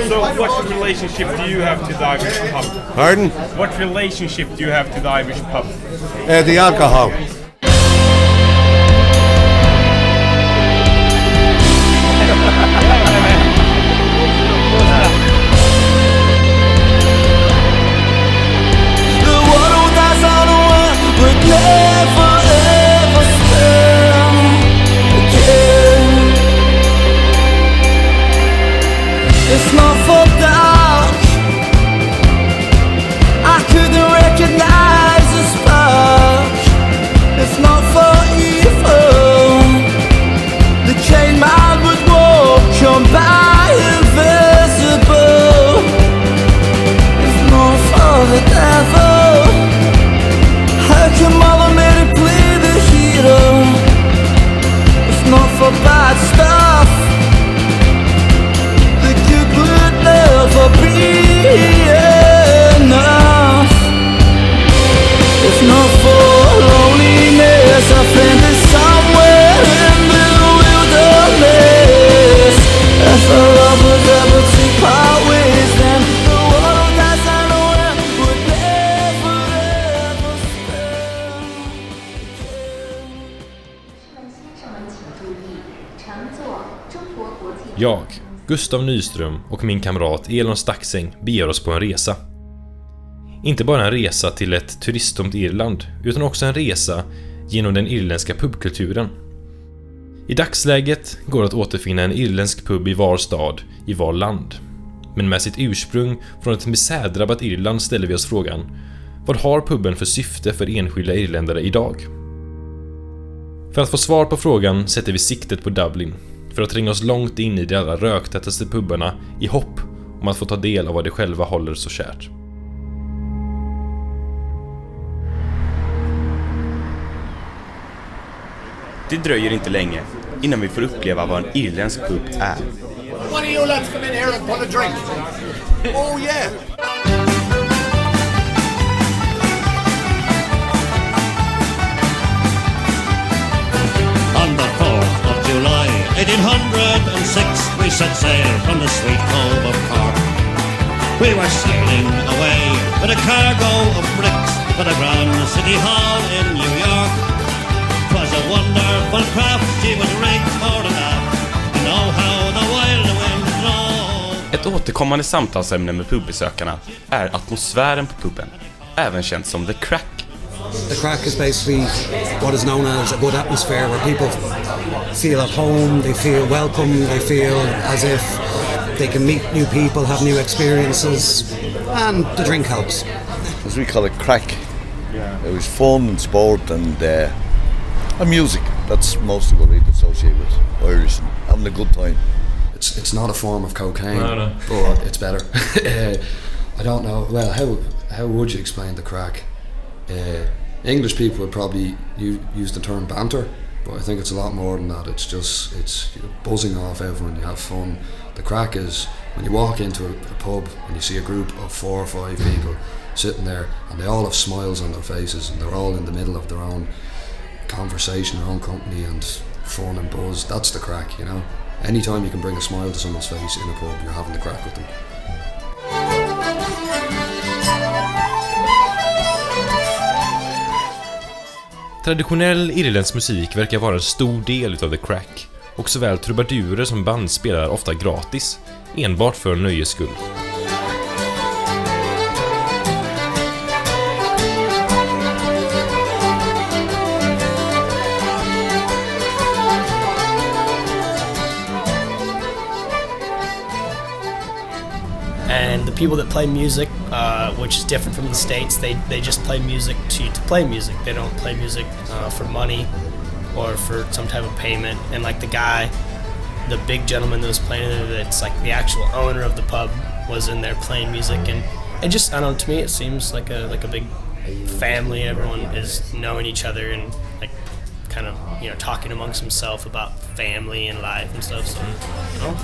So, what relationship do you have to the Irish pub? Pardon? What relationship do you have to the Irish pub? The alcohol. It's not for dark. I couldn't recognize a spark. It's not for evil. The chain man would walk on by invisible. It's not for the devil. How can mother made it play the hero? It's not for bad stuff. Never be enough. It's not for loneliness. I find it somewhere in the wilderness. If our love was ever to part ways, then the world as I know it would never ever spend. Jag, Gustav Nyström och min kamrat Elon Staxäng beger oss på en resa. Inte bara en resa till ett turisttomt Irland, utan också en resa genom den irländska pubkulturen. I dagsläget går det att återfinna en irländsk pub i var stad, i var land. Men med sitt ursprung från ett misärdrabbat Irland ställer vi oss frågan: vad har puben för syfte för enskilda irländare idag? För att få svar på frågan sätter vi siktet på Dublin, för att tränga oss långt in i de allra röktätaste pubarna i hopp om att få ta del av vad de själva håller så kärt. Det dröjer inte länge innan vi får uppleva vad en irländsk pub är. One of you lads come in here and put a drink. Oh yeah. On the 4th of July, 1806, we set sail from the sweet cove of Cork. We were sailing away with a cargo of bricks for the Grand City Hall in New York. 'Twas a wonderful craft, she was rigged for the aft. You know how the wild wind blows. Ett återkommande samtalsämne med pubbesökarna är atmosfären på puben, även känt som the crack. The crack is basically what is known as a good atmosphere where people feel at home, they feel welcome, they feel as if they can meet new people, have new experiences, and the drink helps. As we call it, crack. It was fun and sport and music. That's mostly what we'd associate with Irish and having a good time. It's not a form of cocaine, No. but it's better. I don't know. Well, how would you explain the crack? English people would probably use the term banter, but I think it's a lot more than that. It's you know, buzzing off everyone, you have fun. The crack is when you walk into a pub and you see a group of 4 or 5 people sitting there and they all have smiles on their faces and they're all in the middle of their own conversation, their own company and fun and buzz. That's the crack, you know. Anytime you can bring a smile to someone's face in a pub, you're having the crack with them. Traditionell irländsk musik verkar vara en stor del utav the crack, och såväl trubadurer som band spelar ofta gratis, enbart för nöjes skull. And the people that play music, which is different from the States, they just play music to play music. They don't play music for money or for some type of payment. And like the big gentleman that was playing it, that's like the actual owner of the pub, was in there playing music. And it just, I don't know, to me it seems like a big family. Everyone is knowing each other and like kind of, you know, talking amongst themselves about family and life and stuff. So, you know.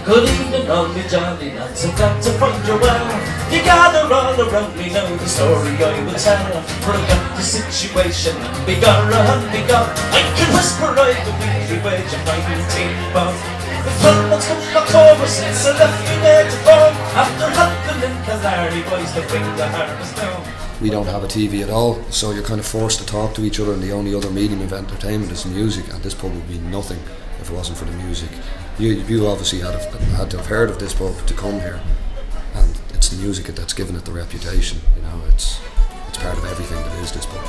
Good evening, all me jolly lads, I've got to find your well. You gather all around me, know the story I will tell. For I've got the situation, begorra and begone. I can whisper right the weekly wage of 19 bob. ever since I left you there to fall. After hustling Kazari boys to bring the harvest down. We don't have a TV at all, so you're kind of forced to talk to each other, and the only other medium of entertainment is music, and this pub would be nothing if it wasn't for the music. You obviously had to have heard of this pub to come here, and it's the music that's given it the reputation. You know, it's part of everything that is this pub.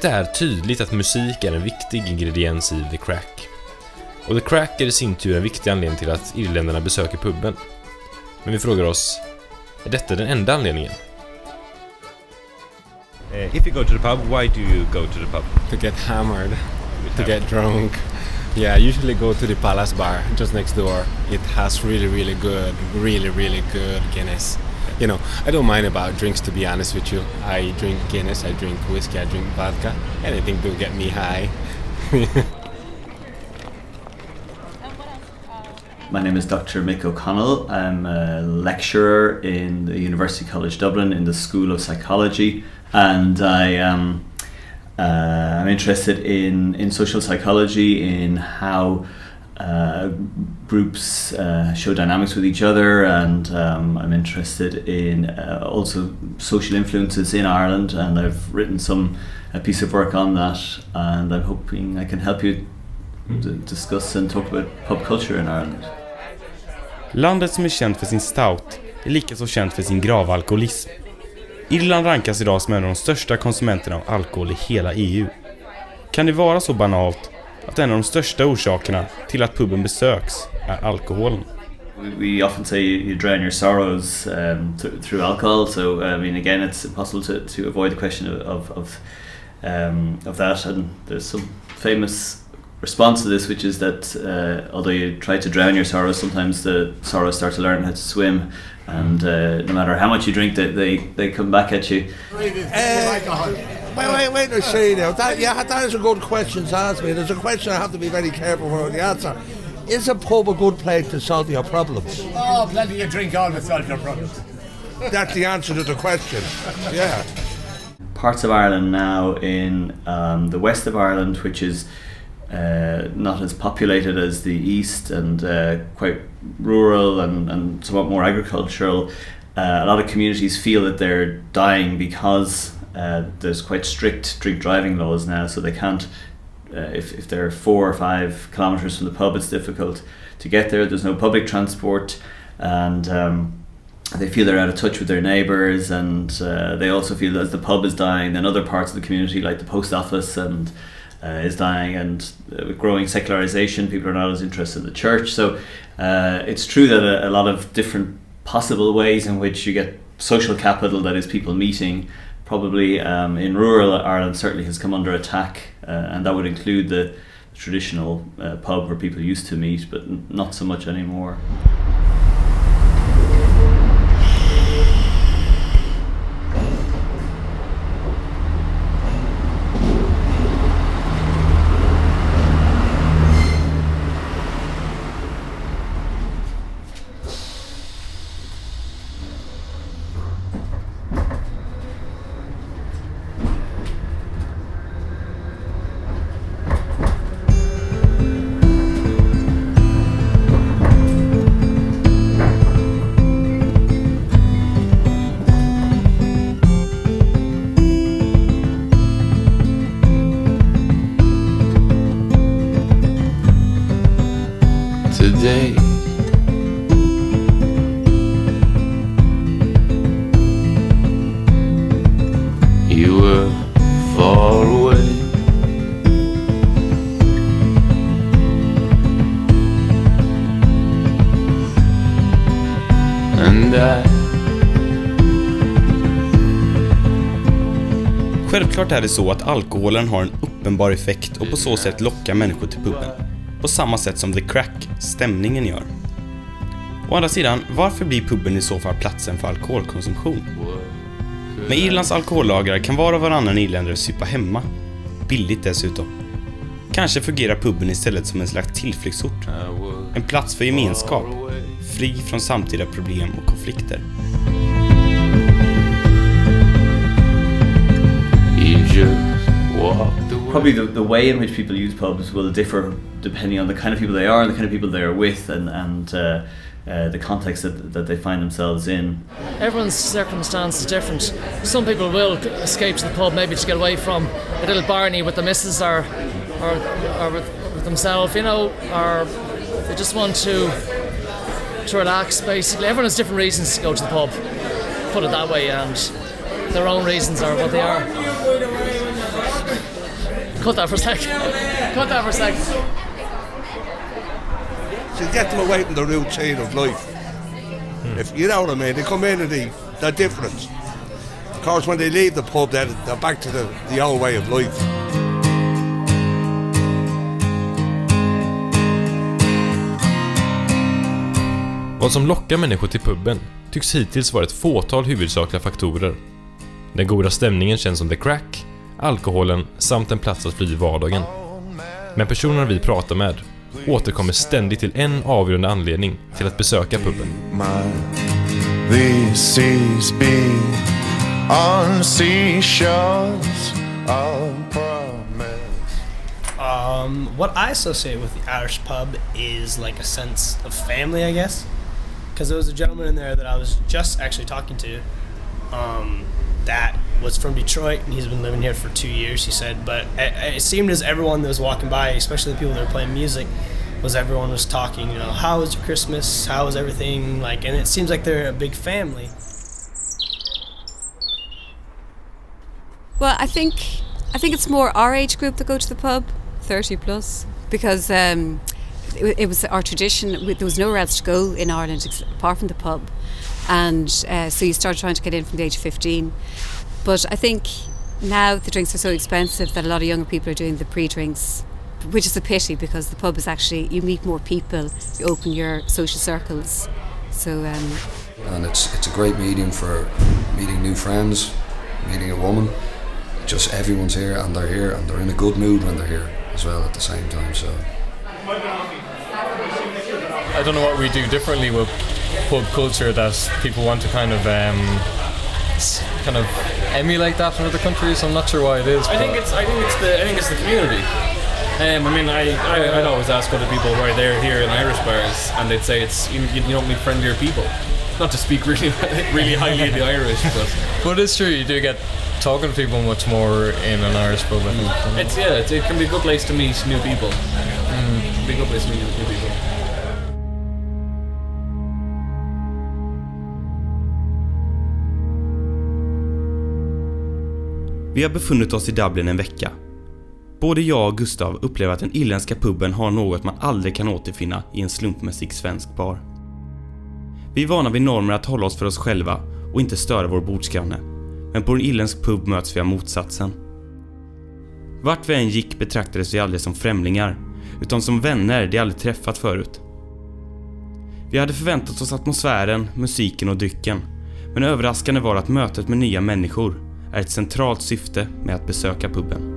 Det är tydligt att musik är en viktig ingrediens i The Crack. Och The Crack är i sin tur en viktig anledning till att irländarna besöker puben. Men vi frågar oss, är detta den enda anledningen? If you go to the pub, why do you go to the pub? To get hammered, to get drunk. Yeah, I usually go to the Palace bar just next door. It has really good Guinness. You know, I don't mind about drinks, to be honest with you. I drink Guinness, I drink whiskey, I drink vodka. Anything to get me high. My name is Dr. Mick O'Connell. I'm a lecturer in the University College Dublin in the School of Psychology, and I'm interested in social psychology, in how groups show dynamics with each other, and I'm interested in also social influences in Ireland, and I've written a piece of work on that, and I'm hoping I can help you discuss and talk about pub culture in Ireland. Landet som är känt för sin stout är likaså känt för sin grava alkoholism. Irland rankas idag som en av de största konsumenterna av alkohol i hela EU. Kan det vara så banalt att en av de största orsakerna till att puben besöks är alkoholen? We often say you drown your sorrows through alcohol, so I mean, again, it's impossible to avoid the question of that, and there's some famous response to this, which is that although you try to drown your sorrows, sometimes the sorrows start to learn how to swim, and no matter how much you drink, they come back at you. Wait a second now. That is a good question to ask me. There's a question I have to be very careful for the answer. Is a pub a good place to solve your problems? Oh, plenty of drink on to solve your problems. That's the answer to the question. Yeah. Parts of Ireland now, in the west of Ireland, which is not as populated as the east, and quite rural and somewhat more agricultural, a lot of communities feel that they're dying because there's quite strict drink driving laws now, so they can't, if they're 4 or 5 kilometres from the pub, it's difficult to get there. There's no public transport, and they feel they're out of touch with their neighbours, and they also feel that as the pub is dying, then other parts of the community, like the post office and is dying, and with growing secularization, people are not as interested in the church. So it's true that a lot of different possible ways in which you get social capital, that is people meeting, probably in rural Ireland certainly has come under attack, and that would include the traditional pub where people used to meet, but not so much anymore. Today, you were far away, and Självklart är det så att alkoholen har en uppenbar effekt och på så sätt lockar människor till puben. På samma sätt som The Crack, stämningen, gör. Å andra sidan, varför blir puben i så fall platsen för alkoholkonsumtion? Med Irlands alkohollagar kan var och varannan irländare supa hemma. Billigt dessutom. Kanske fungerar puben istället som en slags tillflyktsort. En plats för gemenskap, fri från samtida problem och konflikter. Probably the way in which people use pubs will differ depending on the kind of people they are and the kind of people they are with and the context that they find themselves in. Everyone's circumstance is different. Some people will escape to the pub maybe to get away from a little barney with the missus or with themselves, you know, or they just want to relax basically. Everyone has different reasons to go to the pub, put it that way, and their own reasons are what they are. Cut that for a sec. To get them away from the routine of life. If you know what I mean, they come in and they're different. Of course, when they leave the pub, they're back to the old way of life. Vad som lockar människor till puben tycks hittills vara ett fåtal huvudsakliga faktorer. Den goda stämningen känns som the crack, alkoholen samt en plats att fly i vardagen. Men personerna vi pratar med återkommer ständigt till en avgörande anledning till att besöka puben. What I associate with the Irish pub is like a sense of family, I guess. Because there was a gentleman in there that I was just actually talking to that was from Detroit, and he's been living here for 2 years, he said. But it seemed as everyone that was walking by, especially the people that were playing music, everyone was talking, you know, how was your Christmas, how was everything, like, and it seems like they're a big family. Well, I think it's more our age group that go to the pub, 30 plus, because it was our tradition. There was nowhere else to go in Ireland apart from the pub, and so you start trying to get in from the age of 15. But I think now the drinks are so expensive that a lot of younger people are doing the pre-drinks, which is a pity because the pub is actually, you meet more people, you open your social circles. So and it's a great medium for meeting new friends, meeting a woman. Just everyone's here and they're in a good mood when they're here as well at the same time. So I don't know what we do differently with pub culture that people want to kind of emulate that in other countries. I'm not sure why it is. I think it's the community. I mean, I'd always ask other people why they're here in Irish bars, and they'd say it's you don't meet friendlier people. Not to speak really highly of the Irish, but it's true. You do get talking to people much more in an Irish pub. It can be a good place to meet new people. Be a good place to meet new people. Vi har befunnit oss i Dublin en vecka. Både jag och Gustav upplever att den irländska puben har något man aldrig kan återfinna i en slumpmässig svensk bar. Vi är vana vid normer att hålla oss för oss själva och inte störa vår bordsgranne. Men på en irländsk pub möts vi av motsatsen. Vart vi än gick betraktades vi aldrig som främlingar, utan som vänner de aldrig träffat förut. Vi hade förväntat oss atmosfären, musiken och drycken, men överraskande var att mötet med nya människor är ett centralt syfte med att besöka puben.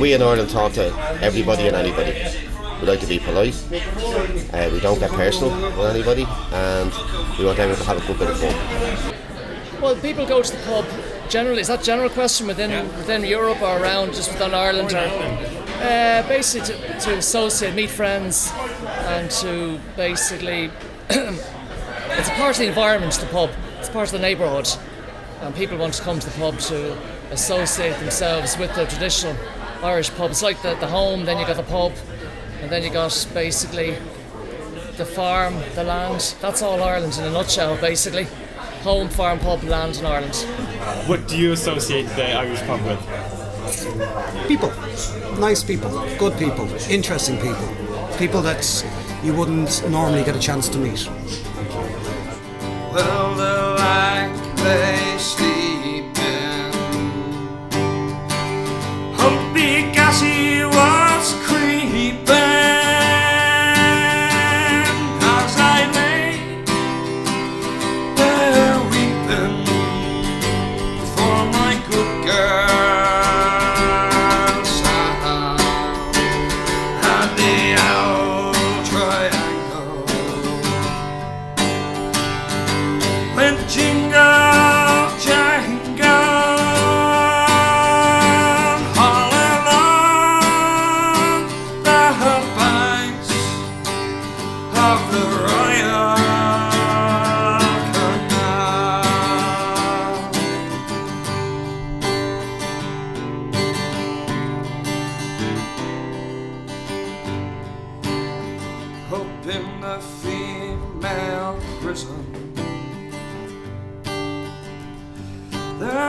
We in Ireland talk to everybody and anybody. We like to be polite, we don't get personal with anybody, and we want everyone to have a good bit of fun. Well, people go to the pub generally. Is that a general question within Europe or around just within Ireland? Or, basically to associate, meet friends, and to basically it's a part of the environment, the pub. It's part of the neighbourhood, and people want to come to the pub to associate themselves with the traditional Irish pub. It's like the home, then you got the pub, and then you got basically the farm, the land. That's all Ireland in a nutshell, basically. Home, farm, pub, land in Ireland. What do you associate the Irish pub with? People. Nice people. Good people. Interesting people. People that you wouldn't normally get a chance to meet. Well, the light they sleep in. Hope because he was creeping. As I lay there weeping for my good girl.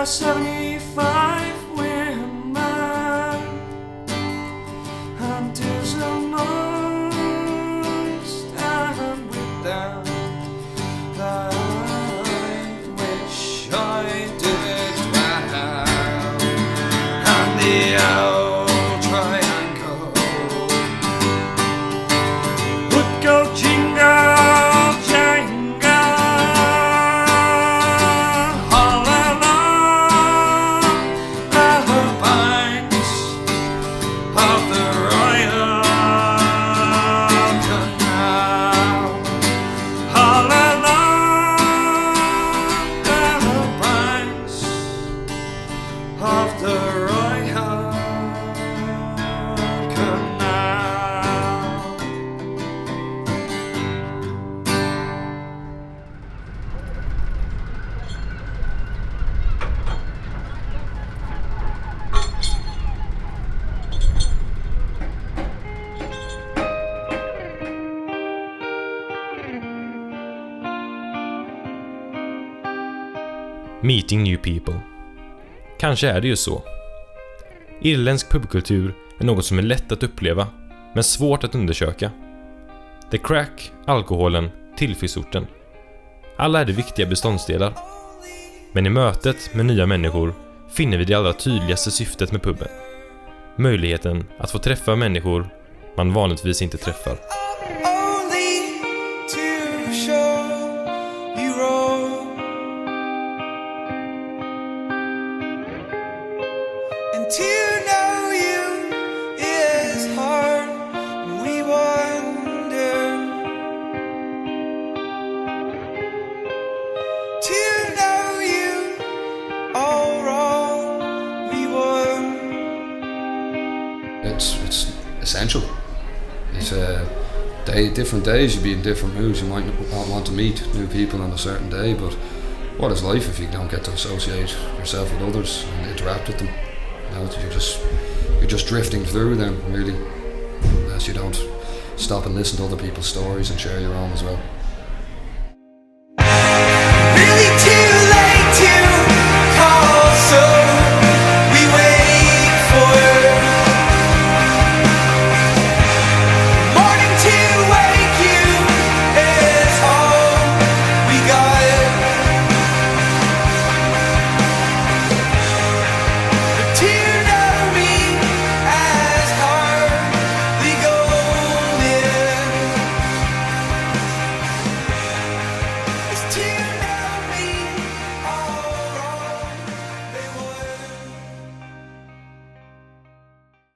75 women and there's a most and without that I wish I did well and the old triangle would go jingle Meeting new people. Kanske är det ju så. Irländsk pubkultur är något som är lätt att uppleva, men svårt att undersöka. The crack, alkoholen, tillflyktsorten. Alla är det viktiga beståndsdelar. Men i mötet med nya människor finner vi det allra tydligaste syftet med puben. Möjligheten att få träffa människor man vanligtvis inte träffar. It's essential. It's different days you be in different moods. You might not want to meet new people on a certain day, but what is life if you don't get to associate yourself with others and interact with them? You know, you're just drifting through them, really, unless you don't stop and listen to other people's stories and share your own as well.